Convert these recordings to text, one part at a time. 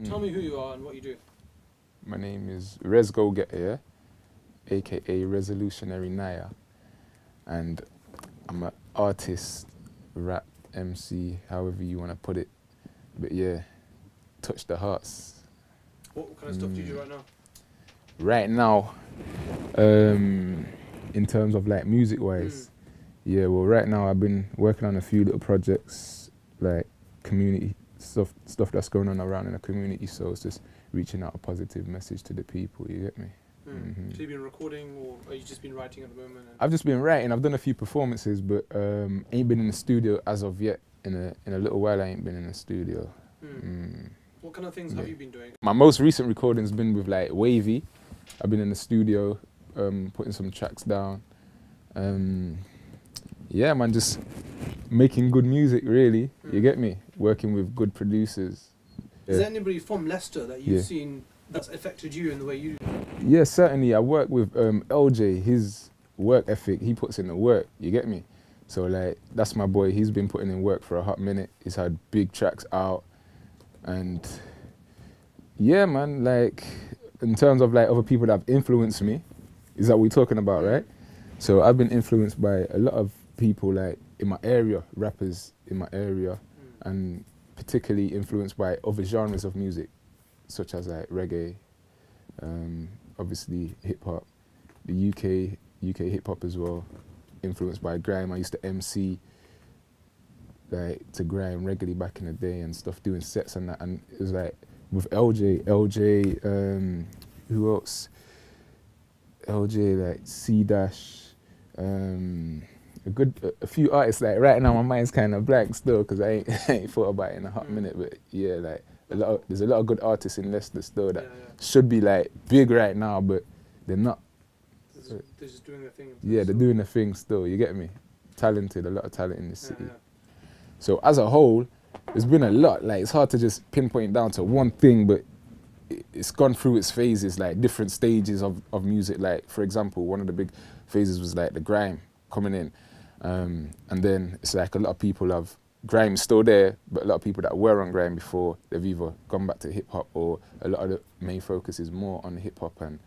Tell me who you are and what you do. My name is Rezz GoGetta, yeah? AKA Resolutionary Naya. And I'm an artist, rap, MC, however you want to put it. But yeah, touch the hearts. What kind of stuff do you do right now? Right now, in terms of like music-wise, yeah, well right now I've been working on a few little projects, like community stuff that's going on around in the community, so it's just reaching out a positive message to the people, you get me? So you've been recording, or have you just been writing at the moment? I've just been writing. I've done a few performances, but ain't been in the studio as of yet. In a little while I ain't been in the studio. What kind of things have you been doing? My most recent recording's been with like Wavy. I've been in the studio putting some tracks down. Yeah man, just making good music really, you get me? Working with good producers. Is there anybody from Leicester that you've seen that's affected you in the way you do? Yeah, certainly. I work with LJ, his work ethic, he puts in the work, you get me? So like, that's my boy, he's been putting in work for a hot minute, he's had big tracks out, and yeah man, like, in terms of like other people that have influenced me, is that what we're talking about, right? So I've been influenced by a lot of people like in my area, rappers in my area, and particularly influenced by other genres of music, such as like reggae, obviously hip hop, the UK hip hop as well, influenced by grime. I used to MC like to grime regularly back in the day and stuff, doing sets and that, and it was like with LJ, who else? LJ, like C-Dash, a few artists. Like right now my mind's kind of blank still because I ain't thought about it in a hot minute, but yeah, like there's a lot of good artists in Leicester still that should be like big right now, but they're not. They're just doing their thing. Yeah, they're doing their thing still, you get me? Talented, a lot of talent in this city. So as a whole, there's been a lot. Like it's hard to just pinpoint down to one thing, but it's gone through its phases, like different stages of music. Like for example, one of the big phases was like the grime coming in, and then it's like a lot of people have grime's still there, but a lot of people that were on grime before, they've either gone back to hip hop, or a lot of the main focus is more on hip hop, and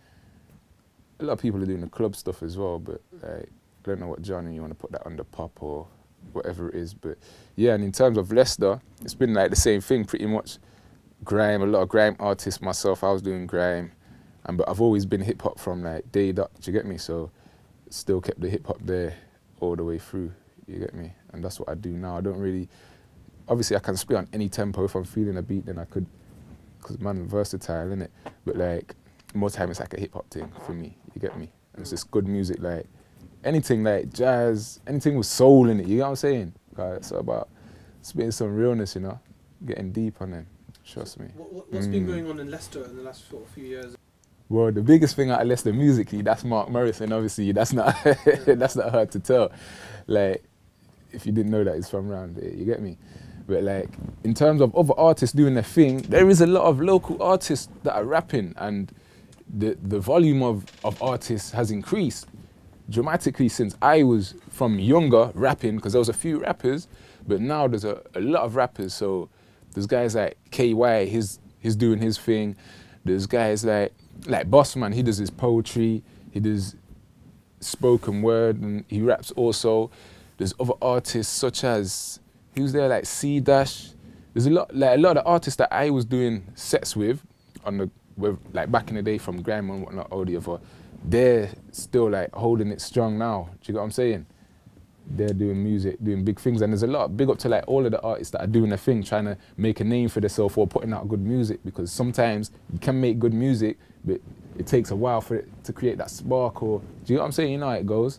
a lot of people are doing the club stuff as well. But like, I don't know what genre you want to put that under, pop or whatever it is. But yeah, and in terms of Leicester, it's been like the same thing pretty much. Grime, a lot of grime artists. Myself, I was doing grime, but I've always been hip hop from like day dot. Do you get me? So still kept the hip hop there all the way through. You get me? And that's what I do now. I don't really, obviously I can spit on any tempo. If I'm feeling a beat, then I could, because man, I'm versatile, innit? But like, most time it's like a hip hop thing for me. You get me? And it's just good music, like anything like jazz, anything with soul in it. You know what I'm saying? It's about spitting some realness, you know, getting deep on them. Trust me. What's been going on in Leicester in the last sort of few years? Well, the biggest thing out of Leicester musically, that's Mark Morrison. Obviously, that's not that's not hard to tell. Like, if you didn't know that, he's from around there. You get me? But like, in terms of other artists doing their thing, there is a lot of local artists that are rapping, and the volume of artists has increased dramatically since I was from younger rapping, because there was a few rappers, but now there's a lot of rappers. So there's guys like KY, he's doing his thing. There's guys like Bossman, he does his poetry, he does spoken word, and he raps also. There's other artists such as, who's there, like C-Dash. There's a lot of artists that I was doing sets with, like back in the day from grime and whatnot, all the other. They're still like holding it strong now. Do you get what I'm saying? They're doing music, doing big things, and there's a lot, big up to like all of the artists that are doing their thing, trying to make a name for themselves or putting out good music, because sometimes you can make good music, but it takes a while for it to create that spark, or, do you know what I'm saying? You know how it goes.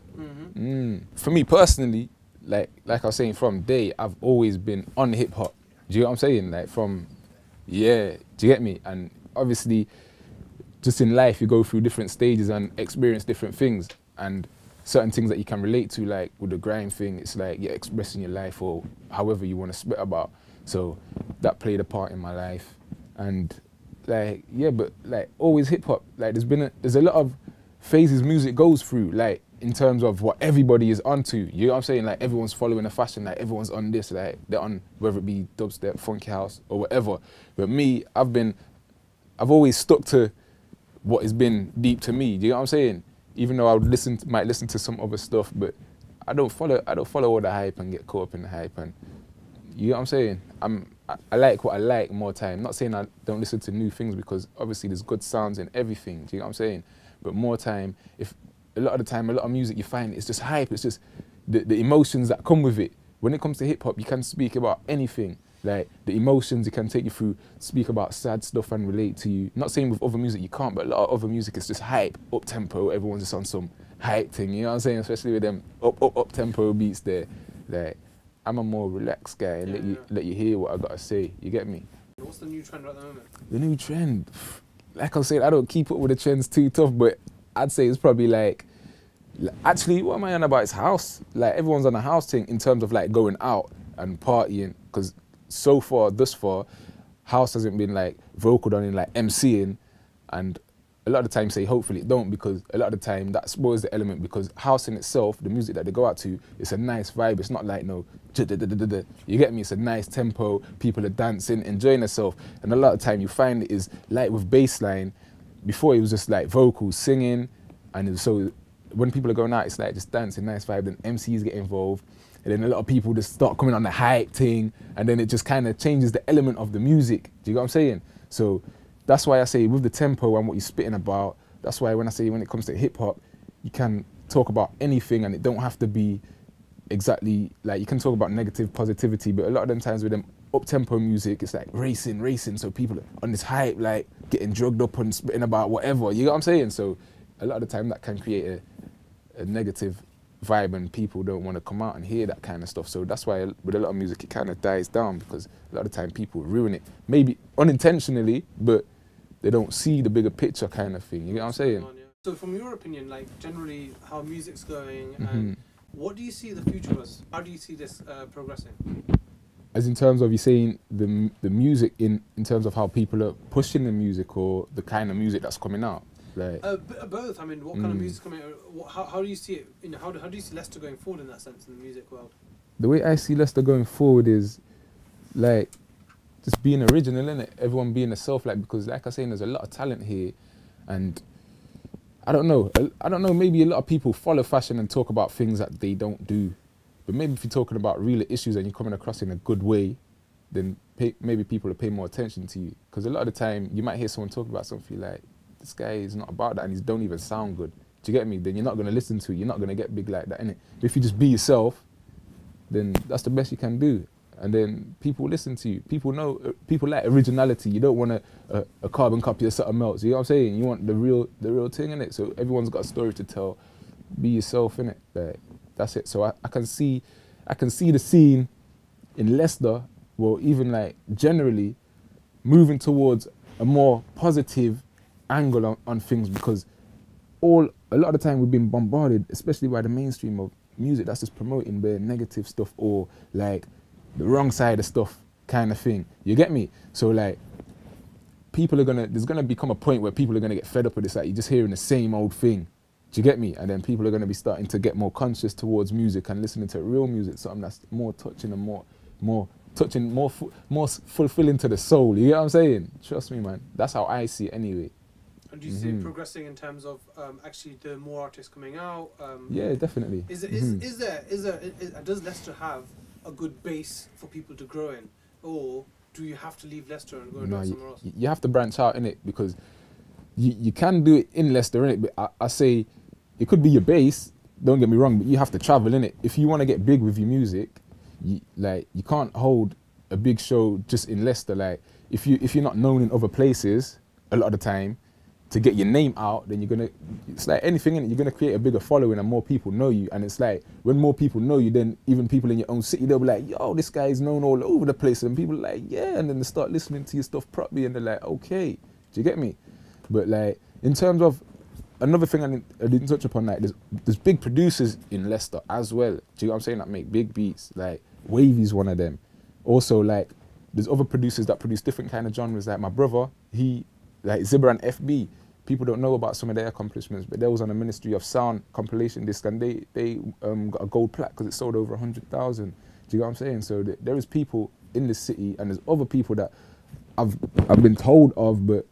For me personally, like I was saying, from day, I've always been on hip hop. Do you know what I'm saying? Like from, yeah, do you get me? And obviously, just in life, you go through different stages and experience different things, and certain things that you can relate to, like with the grime thing, it's like you're expressing your life or however you want to spit about. So that played a part in my life. And like, yeah, but like always hip hop, like there's a lot of phases music goes through. Like in terms of what everybody is onto. You know what I'm saying? Like everyone's following a fashion, like everyone's on this, like they're on whether it be dubstep, funky house or whatever. But me, I've always stuck to what has been deep to me. Do you know what I'm saying? Even though I would might listen to some other stuff, but I don't follow all the hype and get caught up in the hype. And you know what I'm saying? I like what I like more time. Not saying I don't listen to new things, because obviously there's good sounds in everything. Do you know what I'm saying? But more time, a lot of the time, a lot of music you find, it's just hype. It's just the emotions that come with it. When it comes to hip hop, you can speak about anything. Like the emotions, it can take you through, speak about sad stuff and relate to you. Not saying with other music you can't, but a lot of other music is just hype, up tempo. Everyone's just on some hype thing. You know what I'm saying? Especially with them up tempo beats there. Like I'm a more relaxed guy and let you hear what I gotta say. You get me? What's the new trend at the moment? The new trend, like I said, I don't keep up with the trends too tough, but I'd say it's probably like, actually, what am I on about? It's house. Like everyone's on a house thing in terms of like going out and partying, because thus far, house hasn't been like vocal done in like MCing, and a lot of the time say hopefully it don't, because a lot of the time that spoils the element, because house in itself, the music that they go out to, it's a nice vibe. It's not like no, you get me? It's a nice tempo, people are dancing, enjoying themselves, and a lot of the time you find it is like with bassline, before it was just like vocals, singing, and so when people are going out, it's like just dancing, nice vibe, then MCs get involved, and then a lot of people just start coming on the hype thing, and then it just kind of changes the element of the music. Do you get what I'm saying? So that's why I say with the tempo and what you're spitting about, that's why when I say when it comes to hip hop, you can talk about anything and it don't have to be exactly, like you can talk about negative positivity, but a lot of them times with them up-tempo music, it's like racing, so people are on this hype, like getting drugged up and spitting about whatever, you know what I'm saying? So a lot of the time that can create a negative vibe, and people don't want to come out and hear that kind of stuff. So that's why with a lot of music it kind of dies down, because a lot of the time people ruin it, maybe unintentionally, but they don't see the bigger picture kind of thing, you know what I'm saying? So from your opinion, like generally how music's going, and what do you see the future was? How do you see this progressing? As in terms of you saying the music in terms of how people are pushing the music, or the kind of music that's coming out? Like both. I mean, what kind of music's coming out? How do you see it? You know, how do you see Leicester going forward in that sense in the music world? The way I see Leicester going forward is like just being original, innit? Everyone being themselves, like, because like I was saying, there's a lot of talent here, and I don't know, maybe a lot of people follow fashion and talk about things that they don't do. But maybe if you're talking about real issues and you're coming across in a good way, then maybe people will pay more attention to you. Because a lot of the time, you might hear someone talk about something like, this guy is not about that and he don't even sound good. Do you get me? Then you're not going to listen to it. You're not going to get big like that, innit? But if you just be yourself, then that's the best you can do. And then people listen to you. People know, people like originality. You don't want a carbon copy of something else. You know what I'm saying? You want the real thing, innit? So everyone's got a story to tell. Be yourself, innit? Like, that's it. So I can see the scene in Leicester, well, even like generally, moving towards a more positive angle on things, because a lot of the time we've been bombarded, especially by the mainstream of music that's just promoting the negative stuff, or like the wrong side of stuff kind of thing. You get me? So like there's gonna become a point where people are gonna get fed up with this, like you're just hearing the same old thing. Do you get me? And then people are going to be starting to get more conscious towards music and listening to real music, something that's more touching and more fulfilling to the soul. You get what I'm saying? Trust me, man. That's how I see it anyway. And do you see it progressing in terms of actually the more artists coming out? Yeah, definitely. Does Leicester have a good base for people to grow in, or do you have to leave Leicester and go and do it somewhere else? You have to branch out, innit? Because you can do it in Leicester, innit? But I say it could be your base, don't get me wrong, but you have to travel, innit? If you want to get big with your music, you can't hold a big show just in Leicester. Like if you're not known in other places a lot of the time, to get your name out, then it's like anything, innit? You're gonna create a bigger following and more people know you. And it's like when more people know you, then even people in your own city, they'll be like, yo, this guy is known all over the place. And people are like, yeah, and then they start listening to your stuff properly, and they're like, okay, do you get me? But like in terms of another thing I didn't touch upon, like there's big producers in Leicester as well. Do you know what I'm saying? That make big beats. Like Wavy's one of them. Also, like there's other producers that produce different kind of genres. Like my brother, he like Zibra and FB. people don't know about some of their accomplishments, but they was on a Ministry of Sound compilation disc, and they got a gold plaque because it sold over 100,000. Do you get what I'm saying? So there is people in the city, and there's other people that I've been told of, but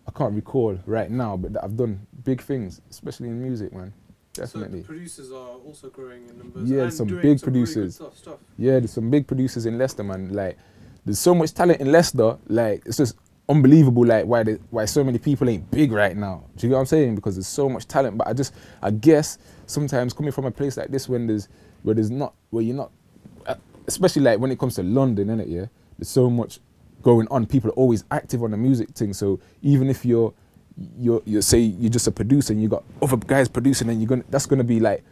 I can't recall right now, but that I've done big things, especially in music, man. Definitely. So the producers are also growing in numbers. Yeah, and some doing big some really producers. good stuff. Yeah, there's some big producers in Leicester, man. Like, there's so much talent in Leicester. Like, it's just unbelievable. Like, why so many people ain't big right now. Do you get what I'm saying? Because there's so much talent. But I guess sometimes coming from a place like this, where you're not, especially like when it comes to London, innit? Yeah, there's so much going on. People are always active on the music thing. So even if you're say you're just a producer and you got other guys producing, and that's gonna be like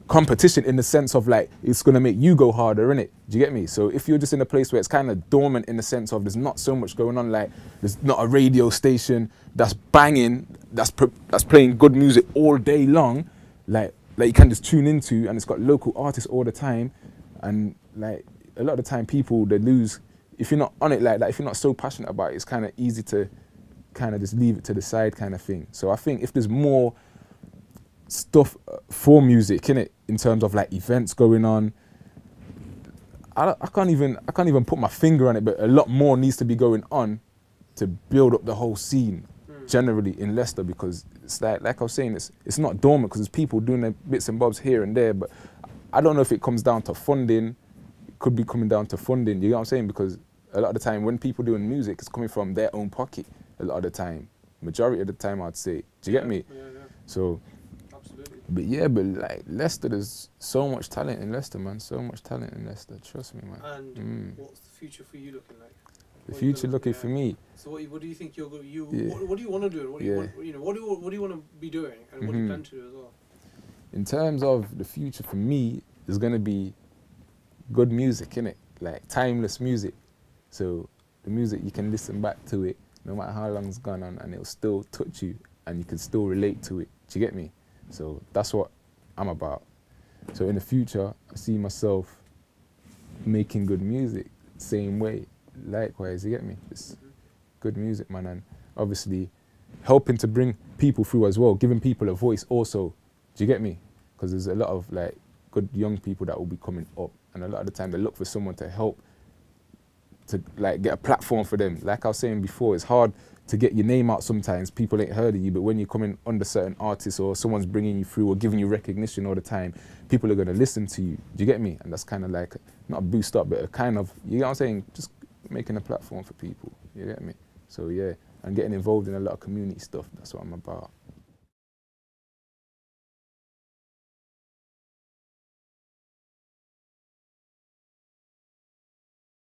competition in the sense of like it's gonna make you go harder, innit? Do you get me? So if you're just in a place where it's kind of dormant in the sense of there's not so much going on, like there's not a radio station that's banging, that's playing good music all day long, like you can just tune into, and it's got local artists all the time, and like a lot of the time people, they lose, if you're not on it like that, if you're not so passionate about it, it's kind of easy to kind of just leave it to the side kind of thing. So I think if there's more stuff for music, innit, in terms of like events going on, I can't even put my finger on it, but a lot more needs to be going on to build up the whole scene generally in Leicester, because it's like I was saying, it's not dormant, because there's people doing their bits and bobs here and there, but I don't know if it comes down to funding. It could be coming down to funding, you know what I'm saying? Because a lot of the time when people doing music, it's coming from their own pocket a lot of the time. Majority of the time, I'd say. Do you get me? Yeah. So, Absolutely. but yeah, but like Leicester, there's so much talent in Leicester, man. So much talent in Leicester. Trust me, man. And what's the future for you looking like? The future looking for me. So what do you think what do you want to do? What do you want to be doing, and what do you plan to do as well? In terms of the future for me, there's gonna be good music, innit? Like timeless music. So the music, you can listen back to it no matter how long it's gone on, and it'll still touch you, and you can still relate to it. Do you get me? So that's what I'm about. So in the future, I see myself making good music, same way, likewise, you get me? It's good music, man, and obviously helping to bring people through as well, giving people a voice also. Do you get me? Because there's a lot of like good young people that will be coming up, and a lot of the time they look for someone to help, to like get a platform for them. Like I was saying before, it's hard to get your name out sometimes. People ain't heard of you, but when you're coming under certain artists, or someone's bringing you through or giving you recognition all the time, people are gonna listen to you. Do you get me? And that's kind of like, not a boost up, but a kind of, you know what I'm saying? Just making a platform for people, you get me? So yeah, and getting involved in a lot of community stuff, that's what I'm about.